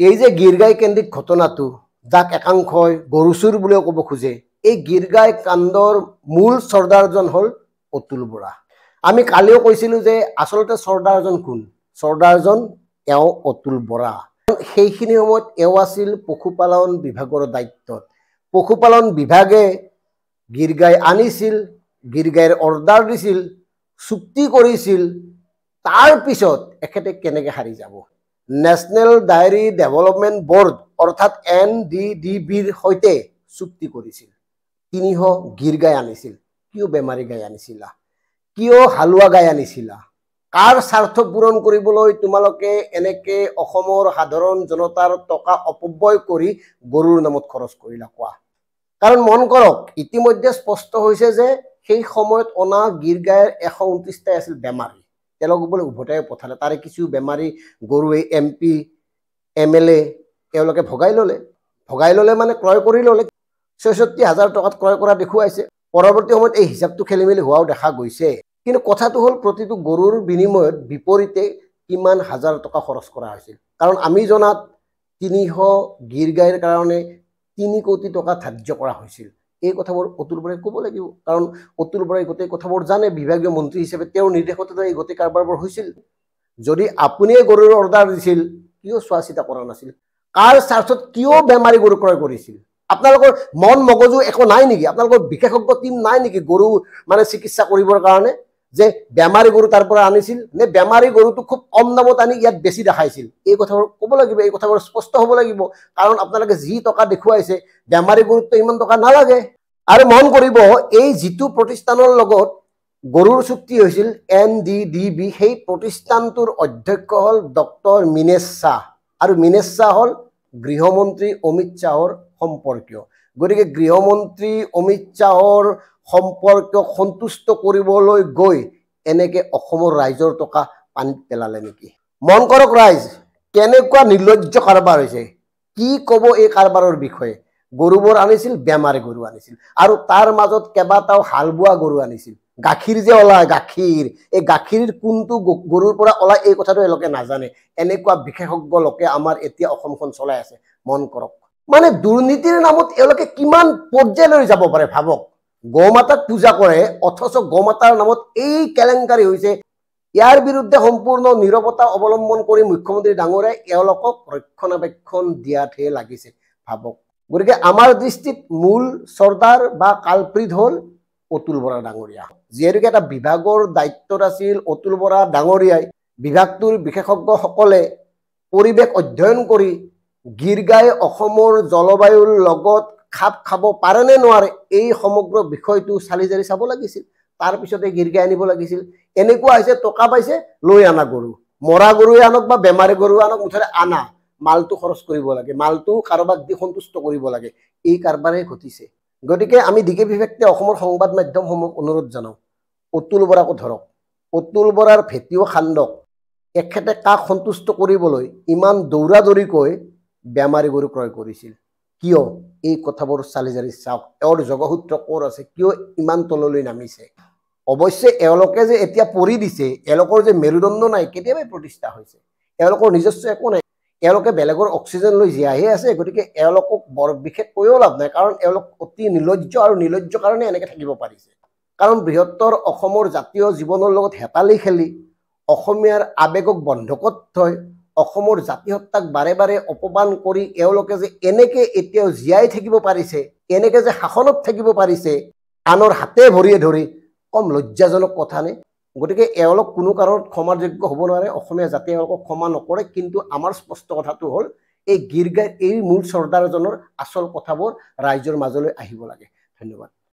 এই যে গিৰগাই কেন্দ্ৰিক ঘটনাটো যাক একাংশই গৰুচুৰ বুলিও ক'ব খোজে, এই গিৰগাই কাণ্ডৰ মূল চৰ্দাৰজন হ'ল অতুল বৰা। আমি কালিও কৈছিলোঁ যে আচলতে চৰ্দাৰজন কোন? চৰ্দাৰজন এওঁ অতুল বৰা। সেইখিনি সময়ত এওঁ আছিল পশুপালন বিভাগৰ দায়িত্বত। পশুপালন বিভাগে গিৰগাই আনিছিল, গিৰগাইৰ অৰ্ডাৰ দিছিল, চুক্তি কৰিছিল, তাৰ পিছত এখেতে কেনেকৈ হাৰি যাব? নেশ্যনেল ডায়েৰী ডেভেলপমেণ্ট বৰ্ড অৰ্থাৎ NDDBৰ সৈতে চুক্তি কৰিছিল। 300 গিৰগাই আনিছিল। কিয় বেমাৰী গাই আনিছিলা? কিয় হালোৱা গাই আনিছিলা? কাৰ স্বাৰ্থ পূৰণ কৰিবলৈ তোমালোকে এনেকে অসমৰ সাধাৰণ জনতাৰ টকা অপব্যয় কৰি গৰুৰ নামত খৰচ কৰিলা কোৱা? কাৰণ মন কৰক, ইতিমধ্যে স্পষ্ট হৈছে যে সেই সময়ত অনা গিৰগাইৰ 129টাই আছিল বেমাৰী। তেওঁলোক বোলে উভতাই পঠালে। তাৰে কিছু বেমাৰী গৰুৱে MP MLA এওঁলোকে ভগাই ল'লে মানে ক্ৰয় কৰি ল'লে। 66,000 টকাত ক্ৰয় কৰা দেখুৱাইছে। পৰৱৰ্তী সময়ত এই হিচাপটো খেলি মেলি হোৱাও দেখা গৈছে। কিন্তু কথাটো হ'ল প্ৰতিটো গৰুৰ বিনিময়ত বিপৰীতে কিমান হাজাৰ টকা খৰচ কৰা হৈছিল। কাৰণ আমি জনাত 300 গিৰগাইৰ কাৰণে 3 কোটি টকা ধাৰ্য কৰা হৈছিল। এই কথাবোৰ অতুল বৰাই ক'ব লাগিব। কাৰণ অতুল বৰাই গোটেই কথাবোৰ জানে, বিভাগীয় মন্ত্ৰী হিচাপে তেওঁৰ নিৰ্দেশতে এই গোটেই কাৰবাৰবোৰ হৈছিল। যদি আপুনিয়ে গৰুৰ অৰ্ডাৰ দিছিল, কিয় চোৱা চিতা কৰা নাছিল? কাৰ স্বাৰ্থত কিয় বেমাৰী গৰু ক্ৰয় কৰিছিল? আপোনালোকৰ মন মগজু একো নাই নেকি? আপোনালোকৰ বিশেষজ্ঞ টিম নাই নেকি গৰু মানে চিকিৎসা কৰিবৰ কাৰণে? যে বেমাৰী গৰু তাৰ পৰা আনিছিল নে বেমাৰী গৰুটো খুব কম দামত আনি ইয়াত বেছি দেখাইছিল? এই কথাবোৰ ক'ব লাগিব, এই কথাবোৰ স্পষ্ট হ'ব লাগিব। কাৰণ আপোনালোকে যি টকা দেখুৱাইছে, বেমাৰী গৰুততো ইমান টকা নালাগে। আৰু মন কৰিব, এই যিটো প্ৰতিষ্ঠানৰ লগত গৰুৰ চুক্তি হৈছিল NDDB, সেই প্ৰতিষ্ঠানটোৰ অধ্যক্ষ হ'ল ডক্টৰ মিনেশ শ্বাহ। আৰু মিনেশ শ্বাহ হ'ল গৃহমন্ত্ৰী অমিত শ্বাহৰ সম্পৰ্কীয়। গতিকে গৃহমন্ত্ৰী অমিত শ্বাহৰ সম্পৰ্কীয় সন্তুষ্ট কৰিবলৈ গৈ এনেকে অসমৰ ৰাইজৰ টকা পানীত পেলালে নেকি? মন কৰক ৰাইজ, কেনেকুৱা নিৰ্লজ্জ কাৰবাৰ হৈছে। কি ক'ব এই কাৰবাৰৰ বিষয়ে? গৰুবোৰ আনিছিল, বেমাৰী গৰু আনিছিল, আৰু তাৰ মাজত কেইবাটাও হাল বোৱা গৰু আনিছিল। গাখীৰ যে ওলায়, গাখীৰ, এই গাখীৰ কোনটো গৰুৰ পৰা ওলায় এই কথাটো এওঁলোকে নাজানে। এনেকুৱা বিশেষজ্ঞ লোকে আমাৰ এতিয়া অসমখন চলাই আছে। মন কৰক, মানে দুৰ্নীতিৰ নামত এওঁলোকে কিমান পৰ্যায়লৈ যাব পাৰে ভাবক। গৌমাতাক পূজা কৰে, অথচ গৌমাতাৰ নামত এই কেলেংকাৰী হৈছে। ইয়াৰ বিৰুদ্ধে সম্পূৰ্ণ নীৰৱতা অৱলম্বন কৰি মুখ্যমন্ত্ৰী ডাঙৰীয়াই এওঁলোকক ৰক্ষণাবেক্ষণ দিয়াতহে লাগিছে ভাবক। গতিকে আমাৰ দৃষ্টিত মূল চৰ্দাৰ বা কালপ্ৰিট হ'ল অতুল বৰা ডাঙৰীয়া। যিহেতুকে এটা বিভাগৰ দায়িত্বত আছিল অতুল বৰা ডাঙৰীয়াই, বিভাগটোৰ বিশেষজ্ঞসকলে পৰিৱেশ অধ্যয়ন কৰি গিৰগাই অসমৰ জলবায়ুৰ লগত খাপ খাব পাৰে নে নোৱাৰে এই সমগ্ৰ বিষয়টো চালি জাৰি চাব লাগিছিল। তাৰপিছতে গিৰগাই আনিব লাগিছিল। এনেকুৱা হৈছে টকা পাইছে, লৈ আনা গৰু, মৰা গৰুৱে আনক বা বেমাৰী গৰুৱে আনক, মুঠতে আনা, মালটো খৰচ কৰিব লাগে, মালটো কাৰোবাক দি সন্তুষ্ট কৰিব লাগে। এই কাৰবাৰে ঘটিছে। গতিকে আমি দিকে বিভক্তে অসমৰ সংবাদ মাধ্যমসমূহক অনুৰোধ জনাওঁ, অতুল বৰাকো ধৰক, অতুল বৰাৰ ভেটিও খান্দক। এখেতে কাক সন্তুষ্ট কৰিবলৈ ইমান দৌৰা দৌৰিকৈ বেমাৰী গৰু ক্ৰয় কৰিছিল? কিয়? এই কথাবোৰ চালি জাৰি চাওক। এওঁৰ যোগসূত্ৰ ক'ৰ আছে? কিয় ইমান তললৈ নামিছে? অৱশ্যে এওঁলোকে যে এতিয়া পৰি দিছে, এওঁলোকৰ যে মেৰুদণ্ড নাই, কেতিয়াবাই প্ৰতিষ্ঠা হৈছে। এওঁলোকৰ নিজস্ব একো নাই। এওঁলোকে বেলেগৰ অক্সিজেন লৈ জীয়াইহে আছে। গতিকে এওঁলোকক বৰ বিশেষ কৈও লাভ নাই, কাৰণ এওঁলোক অতি নিৰ্লজ্জ, আৰু নিৰ্লজ্জ কাৰণে এনেকৈ থাকিব পাৰিছে। কাৰণ বৃহত্তৰ অসমৰ জাতীয় জীৱনৰ লগত হেতালি খেলি, অসমীয়াৰ আৱেগক বন্ধকত থৈ, অসমৰ জাতিসত্তাক বাৰে বাৰে অপমান কৰি এওঁলোকে যে এনেকে এতিয়াও জীয়াই থাকিব পাৰিছে, এনেকে যে শাসনত থাকিব পাৰিছে আনৰ হাতে ভৰিয়ে ধৰি, কম লজ্জাজনক কথা নে? গতিকে এওঁলোক কোনো কাৰণত ক্ষমাৰ যোগ্য হ'ব নোৱাৰে। অসমীয়া জাতিয়ে এওঁলোকক ক্ষমা নকৰে। কিন্তু আমাৰ স্পষ্ট কথাটো হ'ল, এই গিৰগাই এই মূল চৰ্দাৰজনৰ আচল কথাবোৰ ৰাইজৰ মাজলৈ আহিব লাগে। ধন্যবাদ।